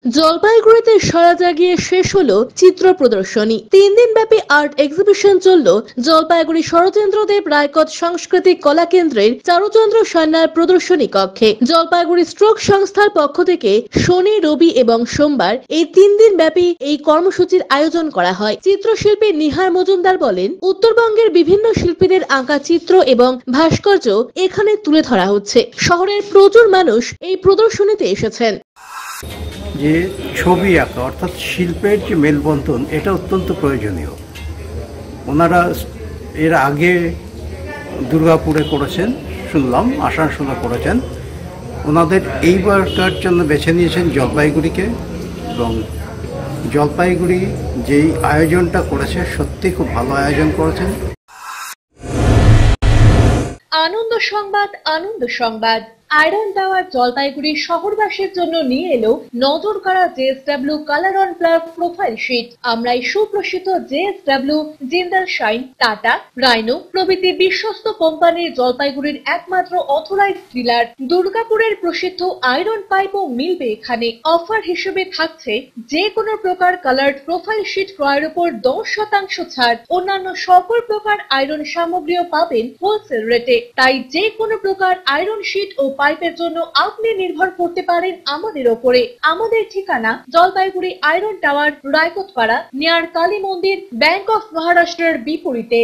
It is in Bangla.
জলপাইগুড়িতে সারা জাগিয়ে শেষ হলো চিত্র প্রদর্শনী। 3 দিন ব্যাপী আর্ট এক্সিবিশন চলল জলপাইগুড়ি শরতেন্দ্রদেব রায়কট সাংস্কৃতিক কলা কেন্দ্রের চারুচন্দ্র সান্যাল প্রদর্শনী কক্ষে। জলপাইগুড়ি স্ট্রোক সংস্থার পক্ষ থেকে শনি, রবি এবং সোমবার এই 3 দিন ব্যাপী এই কর্মসূচির আয়োজন করা হয়। চিত্রশিল্পী নিহার মজুমদার বলেন, উত্তরবঙ্গের বিভিন্ন শিল্পীদের আঁকা চিত্র এবং ভাস্কর্য এখানে তুলে ধরা হচ্ছে। শহরের প্রচুর মানুষ এই প্রদর্শনীতে এসেছেন। যে ছবি আঁকা অর্থাৎ শিল্পের যে মেলবন্ধন, এটা অত্যন্ত প্রয়োজনীয়। ওনারা এর আগে দুর্গাপুরে করেছেন, শুনলাম আসানসোলে করেছেন। ওনাদের এইবারকার জন্য বেছে নিয়েছেন জলপাইগুড়িকে, এবং জলপাইগুড়ি যেই আয়োজনটা করেছে সত্যি খুব ভালো আয়োজন করেছেন। আনন্দ সংবাদ, আনন্দ সংবাদ। আয়রন টাওয়ার জলপাইগুড়ি শহরবাসীর জন্য নিয়ে এলো নজর কাড়া JSW colour on plus profile sheet. আমরাই সুপ্রসিদ্ধ JSW, Jindal Shine, Tata, Rhino প্রভৃতি বিশ্বস্ত কোম্পানির জলপাইগুড়ির একমাত্র অথরাইজড ডিলার। দুর্গাপুরের প্রসিদ্ধ আয়রন পাইপও মিলবে এখানে। অফার হিসেবে থাকছে যে কোনো প্রকার কালার্ড প্রোফাইল শিট ক্রয়ের উপর 10% ছাড়। অন্যান্য সকল প্রকার আয়রন সামগ্রীও পাবেন হোলসেল রেটে। তাই যে কোনো প্রকার আয়রন শিট ও পাইপের জন্য আপনি নির্ভর করতে পারেন আমাদের ওপরে। আমাদের ঠিকানা Jalpaiguri iron tower, Raikotpara, near Kali Mandir, bank of মহারাষ্ট্রের বিপরীতে।